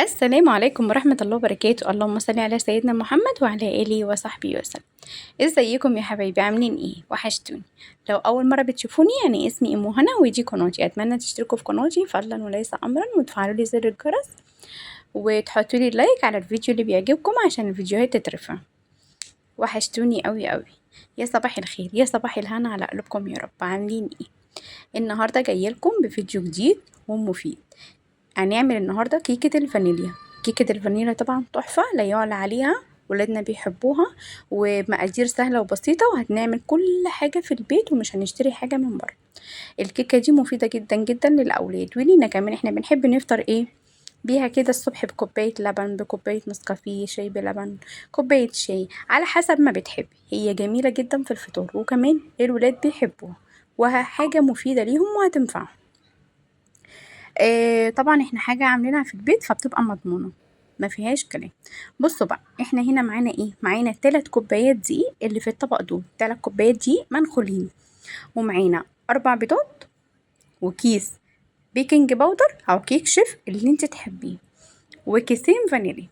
السلام عليكم ورحمة الله وبركاته. اللهم صل على سيدنا محمد وعلى آله وصحبه وسلم. ازيكم يا حبايبي، عاملين ايه؟ وحشتوني. لو اول مرة بتشوفوني يعني اسمي ام هنا ودي قناتي. اتمنى تشتركوا في قناتي فضلا وليس امرا وتفعلوا لي زر الجرس وتحطوا لي لايك على الفيديو اللي بيعجبكم عشان الفيديوهات تترفع. وحشتوني قوي قوي. يا صباح الخير يا صباح الهنا على قلوبكم يا رب. عاملين ايه؟ النهارده جايلكم بفيديو جديد ومفيد. هنعمل النهارده كيكة الفانيليا. كيكة الفانيليا طبعا تحفة لا يعلى عليها، ولادنا بيحبوها ومقادير سهلة وبسيطة، وهنعمل كل حاجة في البيت ومش هنشتري حاجة من بره. الكيكة دي مفيدة جدا جدا للأولاد ولينا كمان. احنا بنحب نفطر ايه بيها كده الصبح؟ بكوباية لبن، بكوباية نسكافيه، شاي بلبن، كوباية شاي، على حسب ما بتحبي. هي جميلة جدا في الفطور وكمان الولاد بيحبوها وحاجة مفيدة ليهم وهتنفعهم. طبعا احنا حاجة عاملينها في البيت فبتبقى مضمونة ما فيهاش كلام. بصوا بقى، احنا هنا معانا ايه؟ معانا 3 كوبايات دقيق اللي في الطبق دول، 3 كوبايات دقيق منخولين، ومعانا 4 بيضات، وكيس بيكنج باودر او كيك شيف اللي انت تحبيه، وكيسين فانيليا.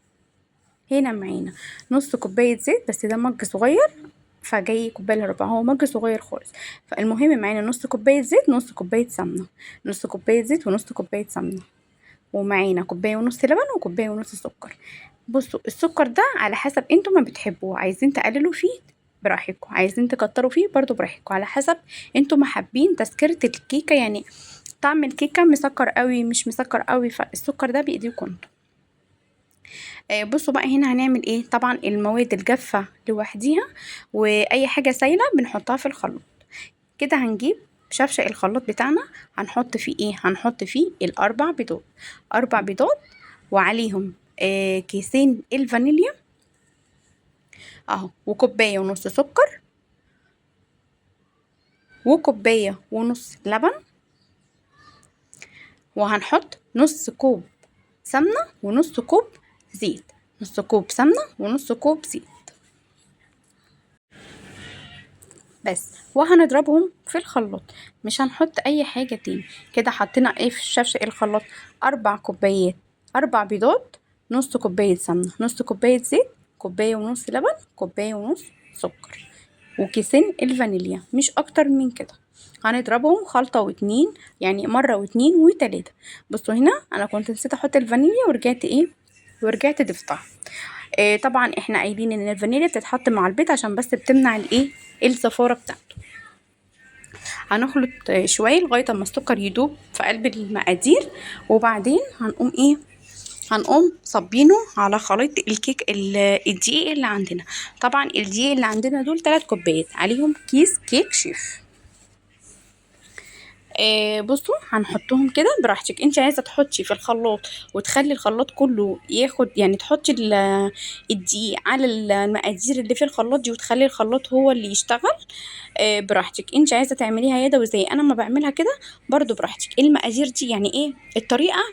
هنا معانا نص كوباية زيت، بس ده مج صغير فجاي كوباية الا ربع، هو مج صغير خالص. فالمهم معانا نص كوباية زيت، نص كوباية سمنة، نص كوباية زيت ونص كوباية سمنة، ومعانا كوباية ونص لبن وكوباية ونص سكر. بصوا السكر ده على حسب انتوا ما بتحبوه، عايزين تقللوا فيه براحتكم، عايزين تكتروا فيه برضو براحتكم، على حسب انتوا ما حابين تسكرة الكيكة، يعني طعم الكيكة مسكر قوي مش مسكر قوي، فالسكر ده بايديكم انتوا. بصوا بقى هنا هنعمل ايه. طبعا المواد الجافة لوحديها واي حاجة سايلة بنحطها في الخلاط. كده هنجيب شفشق الخلاط بتاعنا، هنحط فيه ايه؟ هنحط فيه الاربع بيضات، 4 بيضات، وعليهم كيسين الفانيليا اهو، وكوباية ونص سكر، وكوباية ونص لبن، وهنحط نص كوب سمنة ونص كوب زيت، نص كوب سمنة ونص كوب زيت بس، وهنضربهم في الخلاط. مش هنحط اي حاجة تاني. كده حطينا ايه في شفشق الخلاط؟ 4 كوبايات، 4 بيضات، نص كوباية سمنة، نص كوباية زيت، كوباية ونص لبن، كوباية ونص سكر، وكيسين الفانيليا، مش اكتر من كده. هنضربهم خلطة واتنين، يعني مرة واتنين وتلاتة. بصوا هنا انا كنت نسيت احط الفانيليا ورجعت ايه، ورجعت ضفتها. طبعا احنا قايلين ان الفانيليا بتتحط مع البيض عشان بس بتمنع الايه، الزفارة بتاعته. هنخلط شوية لغاية اما السكر يدوب في قلب المقادير، وبعدين هنقوم ايه، هنقوم صبينه على خليط الكيك الدقيق اللي عندنا. طبعا الدقيق اللي عندنا دول 3 كوبايات عليهم كيس كيك شيف. بصوا هنحطهم كده براحتك، انت عايزه تحطي في الخلاط وتخلي الخلاط كله ياخد، يعني تحطي الدقيق على المقادير اللي في الخلاط دي وتخلي الخلاط هو اللي يشتغل. براحتك. انت عايزه تعمليها يدوي زي انا ما بعملها كده برضو براحتك. المقادير دي يعني ايه الطريقه،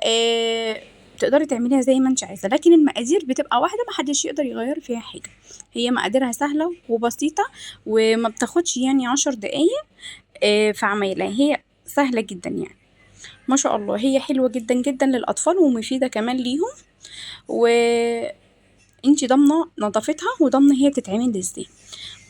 آه تقدري تعمليها زي ما انت عايزه، لكن المقادير بتبقى واحده محدش يقدر يغير فيها حاجه. هي مقاديرها سهله وبسيطه وما بتاخدش يعني 10 دقايق في عمايلها، هي سهلة جدا يعني. ما شاء الله هي حلوة جدا جدا للأطفال ومفيدة كمان ليهم، وانتي ضامنة نظافتها وضامنة هي بتتعمل ازاي.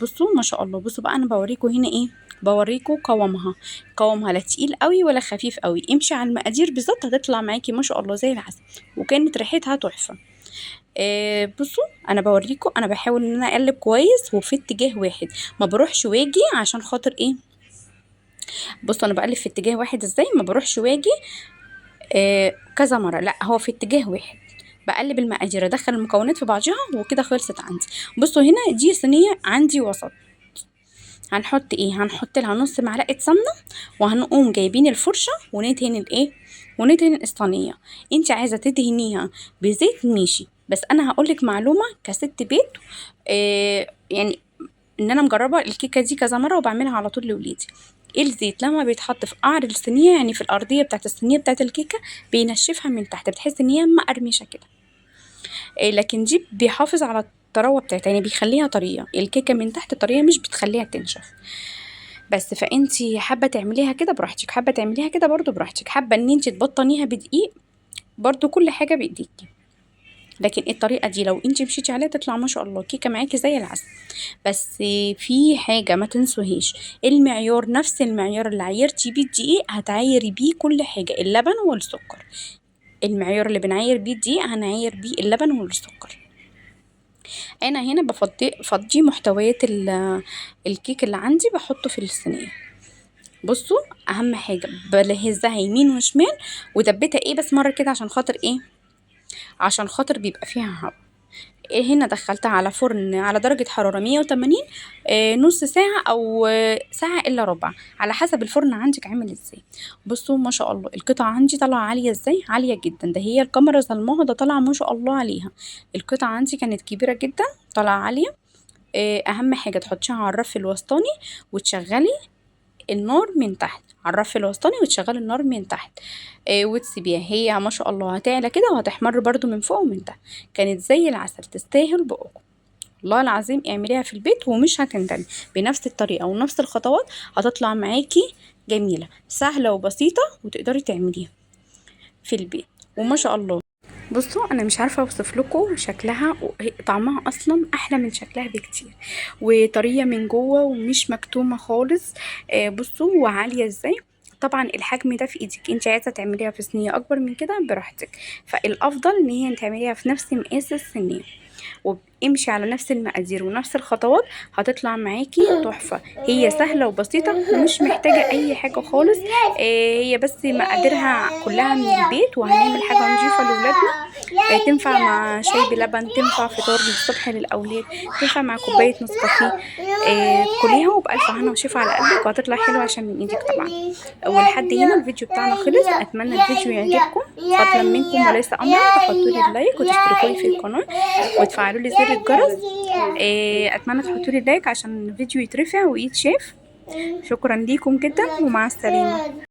بصوا ما شاء الله، بصوا بقى انا بوريكم هنا ايه، بوريكم قوامها. قوامها لا تقيل قوي ولا خفيف قوي، امشي على المقادير بالظبط هتطلع معاكي ما شاء الله زي العسل، وكانت ريحتها تحفة. بصوا انا بوريكم، انا بحاول ان انا اقلب كويس وفي اتجاه واحد، ما بروحش واجي عشان خاطر ايه. بصوا انا بقلب في اتجاه واحد ازاي، ما بروحش واجي كذا مره، لا هو في اتجاه واحد. بقلب المقادير ادخل المكونات في بعضها وكده خلصت عندي. بصوا هنا دي صينيه عندي وسط، هنحط ايه، هنحط لها نص معلقه سمنه، وهنقوم جايبين الفرشه وندهن الايه، وندهن الصينيه. انت عايزه تدهنيها بزيت ماشي، بس انا هقولك معلومه كست بيت، يعني ان انا مجربه الكيكه دي كذا مره وبعملها على طول لولادي. الزيت لما بيتحط في قعر الصينيه، يعني في الارضيه بتاعت الصينيه بتاعت الكيكه، بينشفها من تحت، بتحس ان هي مقرمشه كده. لكن دي بيحافظ على الطراوه بتاعتها، يعني بيخليها طريه، الكيكه من تحت طريه مش بتخليها تنشف. بس فانتي حابه تعمليها كده براحتك، حابه تعمليها كده برضو براحتك، حابه ان انتي تبطنيها بدقيق برضو كل حاجة بايديكي. لكن الطريقة دي لو انت مشيتي عليها تطلع ما شاء الله كيكة معاكي زي العسل. بس في حاجة ما تنسوهاش، المعيار نفس المعيار اللي عايرتي بيه الدقيق هتعايري بيه كل حاجة، اللبن والسكر. المعيار اللي بنعاير بيه الدقيق هنعاير بيه اللبن والسكر. انا هنا بفضي محتويات الكيك اللي عندي بحطه في الصينية. بصوا، اهم حاجة بلهزها يمين وشمال ودبتها ايه بس مرة كده عشان خاطر ايه، عشان خاطر بيبقى فيها هوا. هنا دخلتها على فرن على درجة حرارة 180، نص ساعة أو ساعة إلا ربع على حسب الفرن عندك عامل ازاي. بصوا ما شاء الله القطعة عندي طالعة عالية ازاي، عالية جدا، ده هي الكاميرا ظلماها، ده طالعة ما شاء الله عليها. القطعة عندي كانت كبيرة جدا، طالعة عالية. أهم حاجة تحطيها على الرف الوسطاني وتشغلي النار من تحت، على الرف الوسطاني وتشغلي النار من تحت. وتسيبيها هي ما شاء الله هتعلى كده وهتحمر برضو من فوق ومن تحت. كانت زي العسل، تستاهل بقكم. والله العظيم اعمليها في البيت ومش هتندمي، بنفس الطريقة ونفس الخطوات هتطلع معاكي جميلة سهلة وبسيطة، وتقدري تعمليها في البيت وما شاء الله. بصوا انا مش عارفه اوصف لكم شكلها، طعمها اصلا احلى من شكلها بكتير، وطريه من جوه ومش مكتومه خالص. بصوا وعاليه ازاي. طبعا الحجم ده في ايدك، انت عايزه تعمليها في صينيه اكبر من كده براحتك، فالافضل ان هي تعمليها في نفس مقاس الصينيه، وامشي على نفس المقادير ونفس الخطوات هتطلع معاكي تحفة. هي سهلة وبسيطة ومش محتاجة اي حاجة خالص. هي بس مقاديرها كلها من البيت، وهنعمل حاجة نضيفة لولادنا. تنفع مع شاي بلبن، تنفع فطار للصبح للأولاد، تنفع مع كوباية نسكافيه. كليها وبألف هنا وشفا على قلبك، وهتطلع حلوة عشان من ايدك طبعا. ولحد هنا الفيديو بتاعنا خلص، اتمنى الفيديو يعجبكم. فضلا منكم وليس امرا تحطوا لي اللايك وتشتركوا لي في القناه وتفعلوا لي زر الجرس. اتمنى تحطوا لي اللايك عشان الفيديو يترفع ويتشاف. شكرا ليكم جدا ومع السلامه.